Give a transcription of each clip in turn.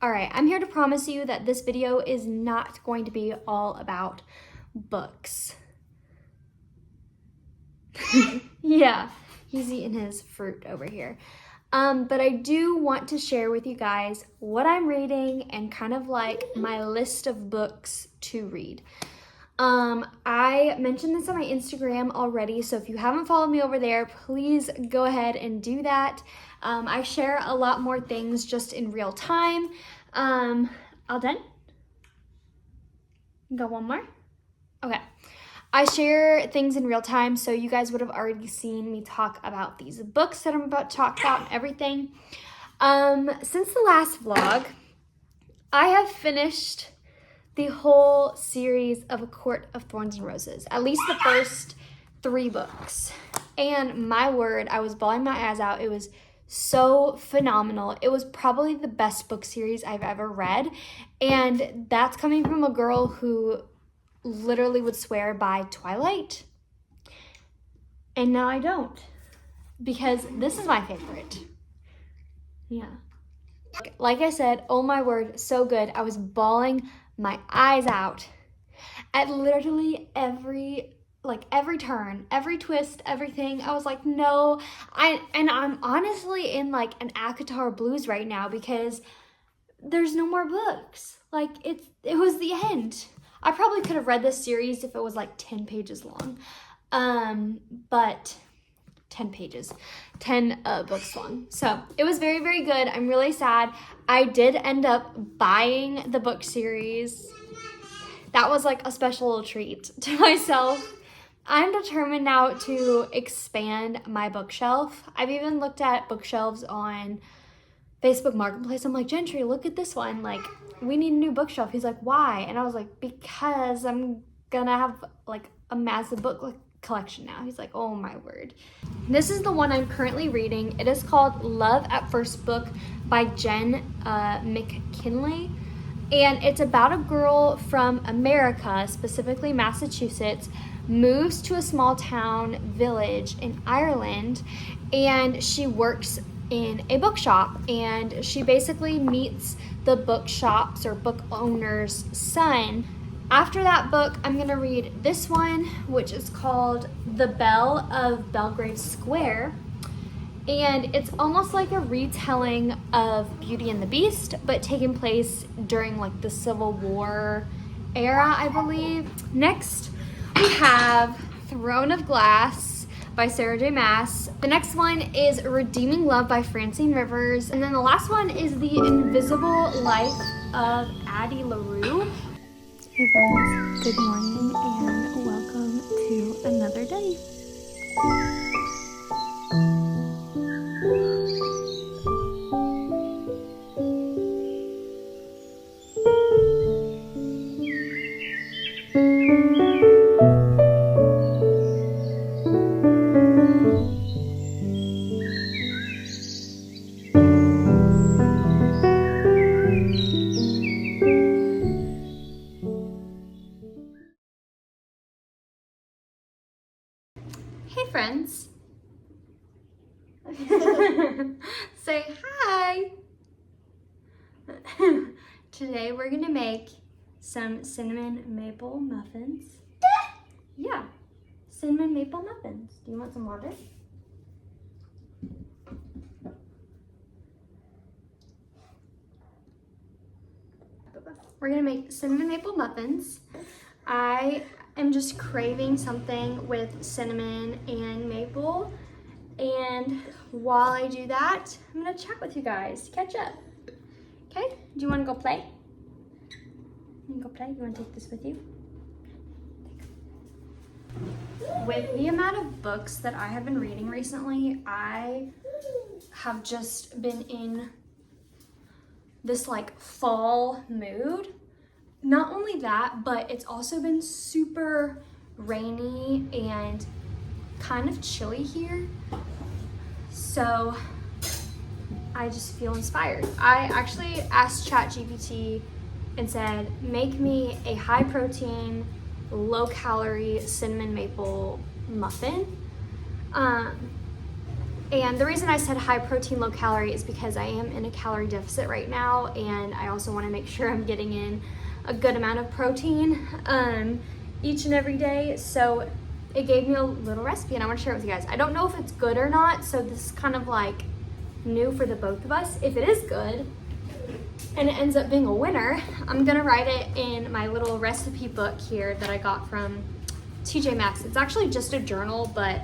All right, I'm here to promise you that this video is not going to be all about books. Yeah, he's eating his fruit over here. But I do want to share with you guys what I'm reading and kind of like my list of books to read. I mentioned this on my Instagram already, so if you haven't followed me over there, please go ahead and do that. I share a lot more things just in real time. All done? Got one more? Okay. I share things in real time, so you guys would have already seen me talk about these books that I'm about to talk about and everything. Since the last vlog, I have finished the whole series of A Court of Thorns and Roses, at least the first 3 books. And my word, I was bawling my eyes out. It was so phenomenal. It was probably the best book series I've ever read. And that's coming from a girl who literally would swear by Twilight. And now I don't, because this is my favorite. Yeah. Like I said, oh my word, so good. I was bawling my eyes out at literally every turn, every twist, everything. I was like, no. I'm honestly in like an ACOTAR blues right now because there's no more books. Like it was the end. I probably could have read this series if it was like 10 pages long. But 10 pages, 10 books long. So it was very, very good. I'm really sad. I did end up buying the book series. That was like a special little treat to myself. I'm determined now to expand my bookshelf. I've even looked at bookshelves on Facebook Marketplace. I'm like, Gentry, look at this one. Like, we need a new bookshelf. He's like, why? And I was like, because I'm gonna have like a massive book collection now. He's like, oh my word. This is the one I'm currently reading. It is called Love at First Book by Jen McKinley. And it's about a girl from America, specifically Massachusetts, moves to a small town village in Ireland, and she works in a bookshop, and she basically meets the bookshop's or book owner's son. After that book, I'm gonna read this one, which is called The Belle of Belgrave Square. And it's almost like a retelling of Beauty and the Beast, but taking place during like the Civil War era, I believe. Next, we have Throne of Glass by Sarah J. Maas. The next one is Redeeming Love by Francine Rivers. And then the last one is The Invisible Life of Addie LaRue. Hey friends, good morning and welcome to another day. Hey friends. Say hi. Today we're gonna make some cinnamon maple muffins. Yeah, cinnamon maple muffins. Do you want some water? We're gonna make cinnamon maple muffins. I am just craving something with cinnamon and maple. And while I do that, I'm gonna chat with you guys to catch up. Okay, do you wanna go play? You go play? You wanna take this with you? With the amount of books that I have been reading recently, I have just been in this like fall mood. Not only that, but it's also been super rainy and kind of chilly here. So I just feel inspired. I actually asked ChatGPT and said, make me a high protein, low calorie cinnamon maple muffin. And the reason I said high protein, low calorie is because I am in a calorie deficit right now, and I also want to make sure I'm getting in a good amount of protein each and every day. So it gave me a little recipe and I want to share it with you guys. I don't know if it's good or not, so this is kind of like new for the both of us. If it is good and it ends up being a winner, I'm gonna write it in my little recipe book here that I got from TJ Maxx. It's actually just a journal, but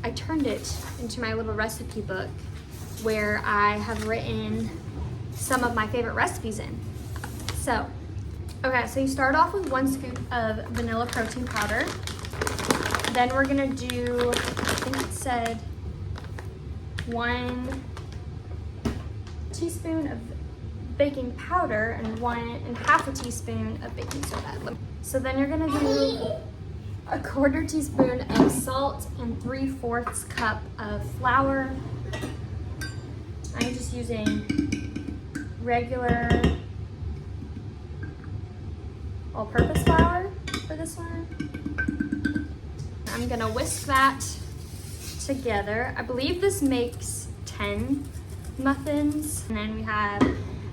I turned it into my little recipe book where I have written some of my favorite recipes in. So, okay, so you start off with 1 scoop of vanilla protein powder. Then we're gonna do, I think it said 1 teaspoon of baking powder and 1.5 teaspoon of baking soda. So then you're gonna do 1/4 teaspoon of salt and 3/4 cup of flour. I'm just using regular all-purpose flour for this one. I'm gonna whisk that together. I believe this makes 10 muffins. And then we have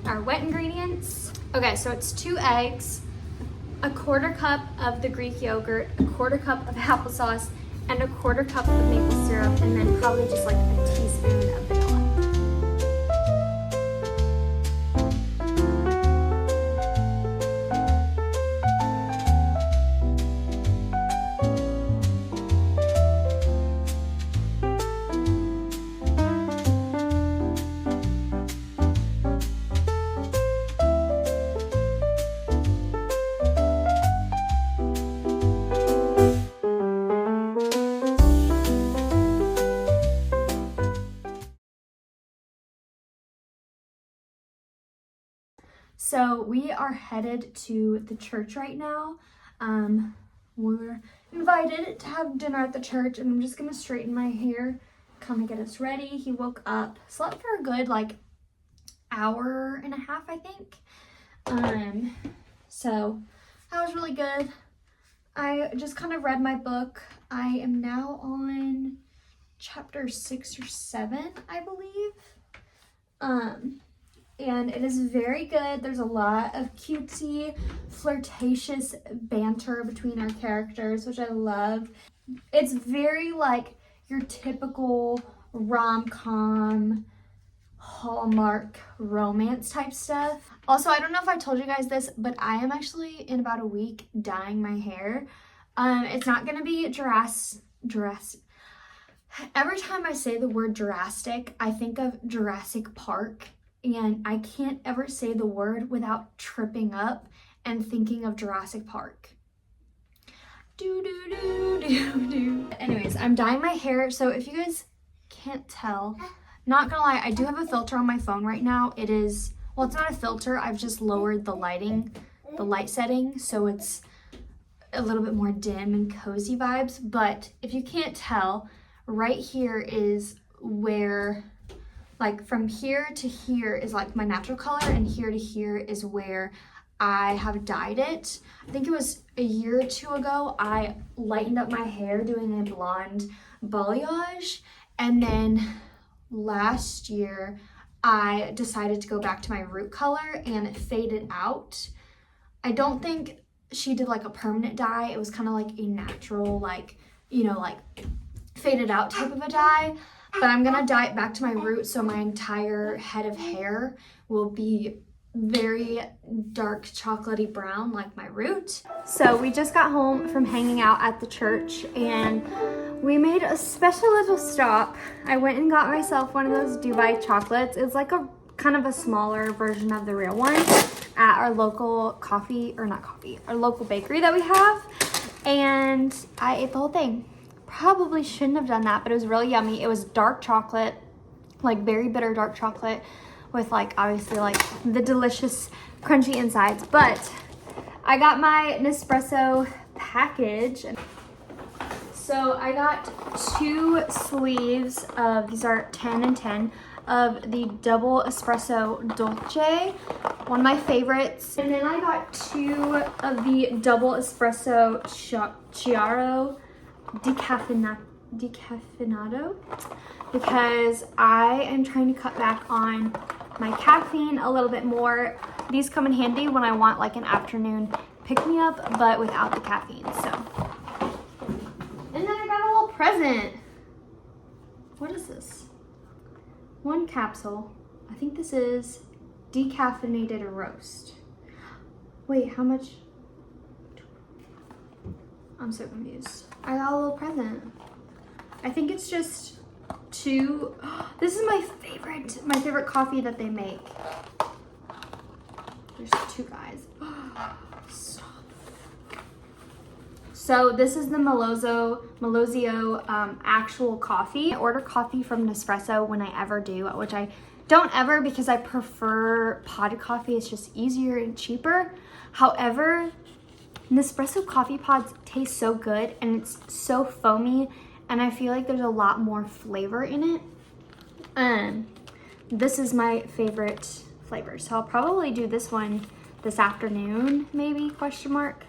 our wet ingredients. Okay, so it's 2 eggs, 1/4 cup of the Greek yogurt, 1/4 cup of applesauce, and 1/4 cup of maple syrup, and then probably just like a teaspoon of vanilla. So we are headed to the church right now. We're invited to have dinner at the church, and I'm just gonna straighten my hair, kind of get us ready. He woke up, slept for a good like hour and a half, I think. So that was really good. I just kind of read my book. I am now on chapter 6 or 7, I believe. And it is very good. There's a lot of cutesy, flirtatious banter between our characters, which I love. It's very like your typical rom-com, Hallmark romance type stuff. Also, I don't know if I told you guys this, but I am actually in about a week dyeing my hair. It's not gonna be Jurassic. Every time I say the word Jurassic, I think of Jurassic Park. And I can't ever say the word without tripping up and thinking of Jurassic Park. Do do do do do. Anyways, I'm dyeing my hair, so if you guys can't tell, not gonna lie, I do have a filter on my phone right now. It is, well, it's not a filter, I've just lowered the light setting, so it's a little bit more dim and cozy vibes. But if you can't tell, right here is where, like from here to here is like my natural color, and here to here is where I have dyed it. I think it was a year or 2 ago, I lightened up my hair doing a blonde balayage, and then last year I decided to go back to my root color and fade it out. I don't think she did like a permanent dye. It was kind of like a natural, like, you know, like faded out type of a dye. But I'm gonna dye it back to my root, so my entire head of hair will be very dark chocolatey brown like my root. So we just got home from hanging out at the church, and we made a special little stop. I went and got myself one of those Dubai chocolates. It's like a kind of a smaller version of the real one at our local our local bakery that we have. And I ate the whole thing. Probably shouldn't have done that, but it was really yummy. It was dark chocolate, like very bitter dark chocolate with like obviously like the delicious crunchy insides. But I got my Nespresso package. So I got 2 sleeves of, these are 10 and 10, of the double espresso dolce, one of my favorites. And then I got 2 of the double espresso chiaro decaffeinado because I am trying to cut back on my caffeine a little bit more. These come in handy when I want like an afternoon pick-me-up, but without the caffeine, so. And then I got a little present. What is this? One capsule. I think this is decaffeinated roast. Wait, how much? I'm so confused. I got a little present. I think it's just two. This is my favorite coffee that they make. There's two guys. Stop. So this is the Melozio actual coffee. I order coffee from Nespresso when I ever do, which I don't ever because I prefer potted coffee. It's just easier and cheaper. However, Nespresso coffee pods taste so good and it's so foamy, and I feel like there's a lot more flavor in it. This is my favorite flavor, so I'll probably do this one this afternoon, maybe, question mark.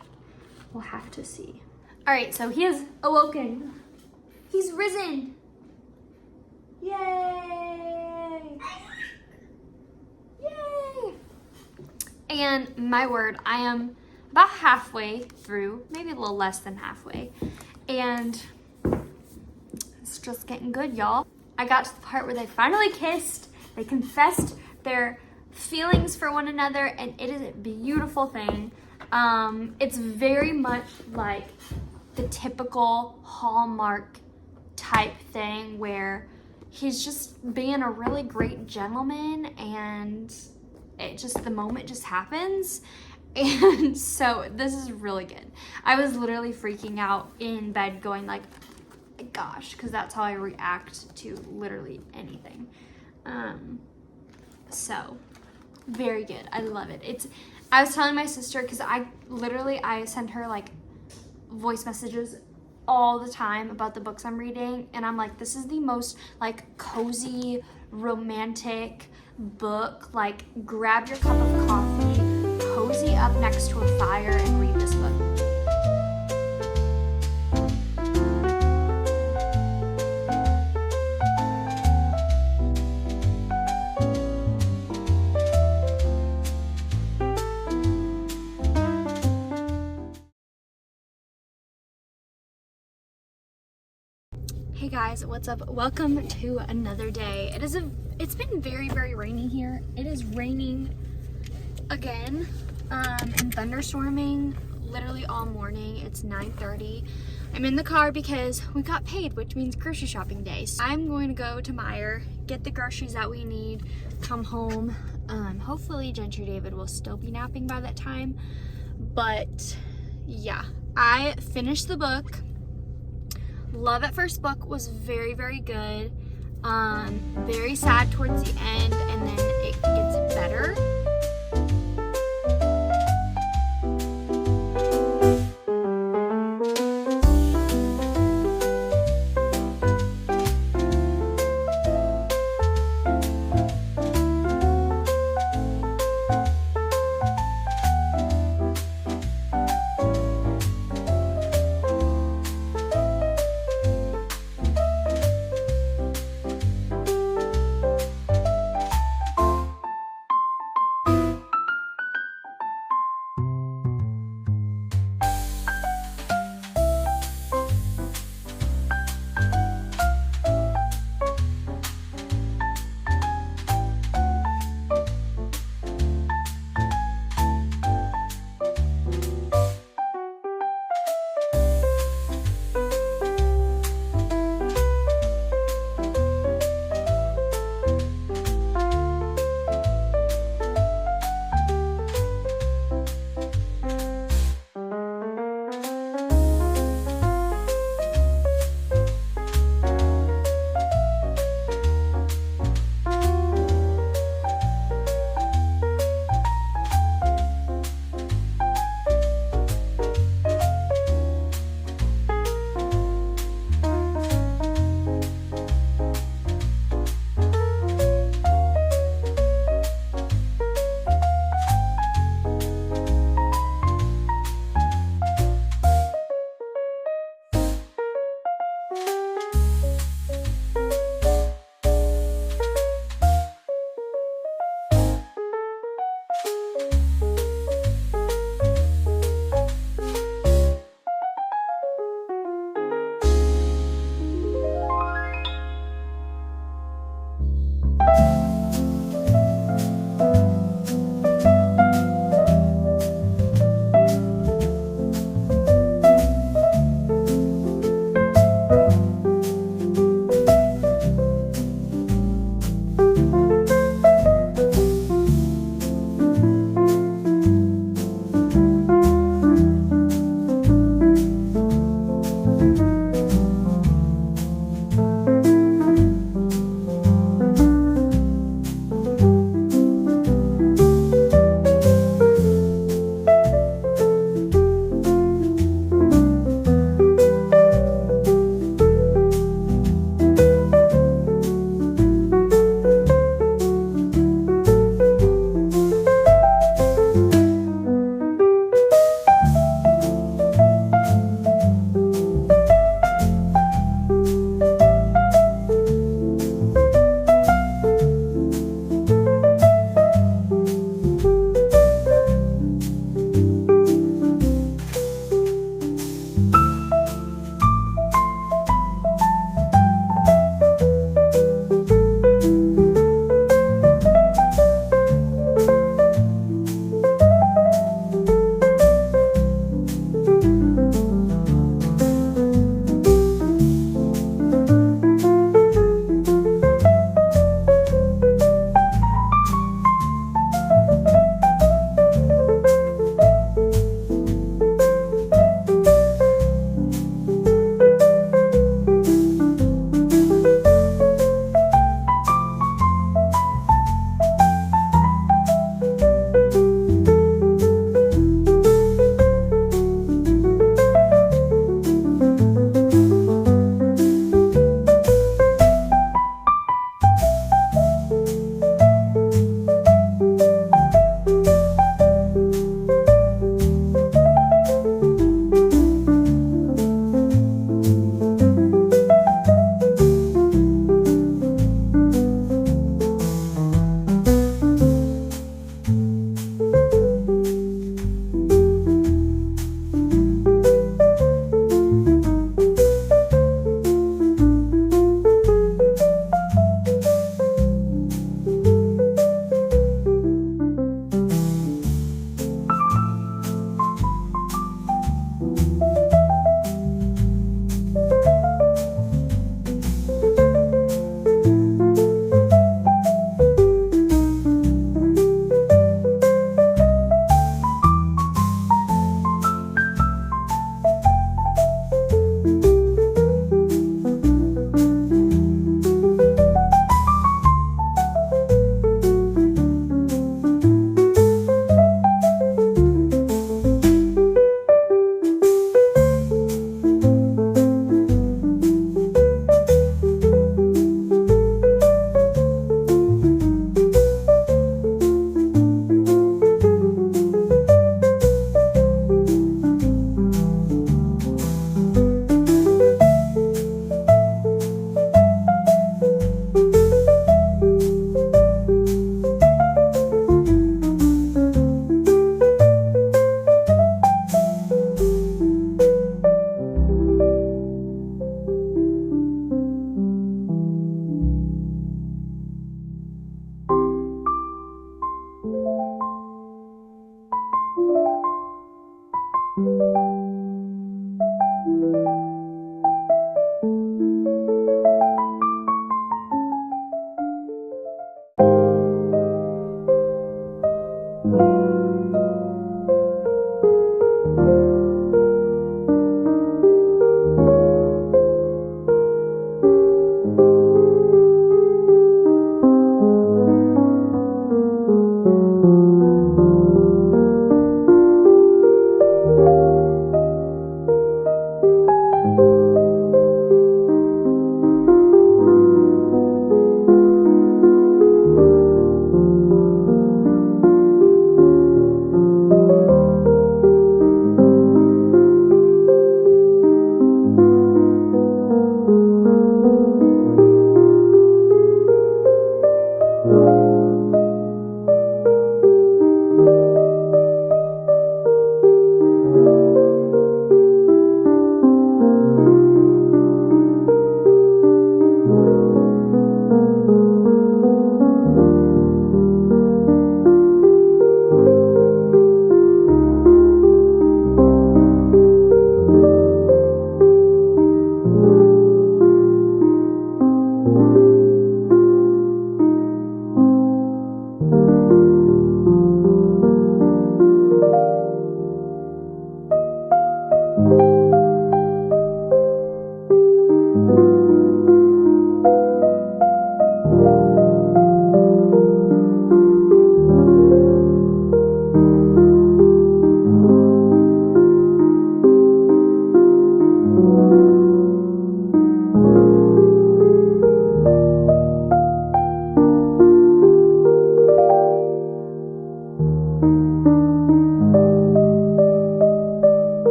We'll have to see. All right, so he is awoken. He's risen. Yay! Yay! And my word, I am about halfway through, maybe a little less than halfway, and it's just getting good, y'all. I got to the part where they finally kissed, they confessed their feelings for one another, and it is a beautiful thing. It's very much like the typical Hallmark type thing where he's just being a really great gentleman, and the moment just happens. And so this is really good. I was literally freaking out in bed going like, gosh, because that's how I react to literally anything. So very good. I love it. I was telling my sister, because I send her like voice messages all the time about the books I'm reading, and I'm like, this is the most like cozy, romantic book. Like, grab your cup of coffee, cozy up next to a fire, and read this book. Hey guys, what's up? Welcome to another day. It's been very, very rainy here. It is raining again and thunderstorming literally all morning. It's 9:30. I'm in the car because we got paid, which means grocery shopping day. So I'm going to go to Meijer, get the groceries that we need, come home. Hopefully Gentry David will still be napping by that time. But yeah, I finished the book. Love at First book was very, very good. Very sad towards the end, and then it gets better.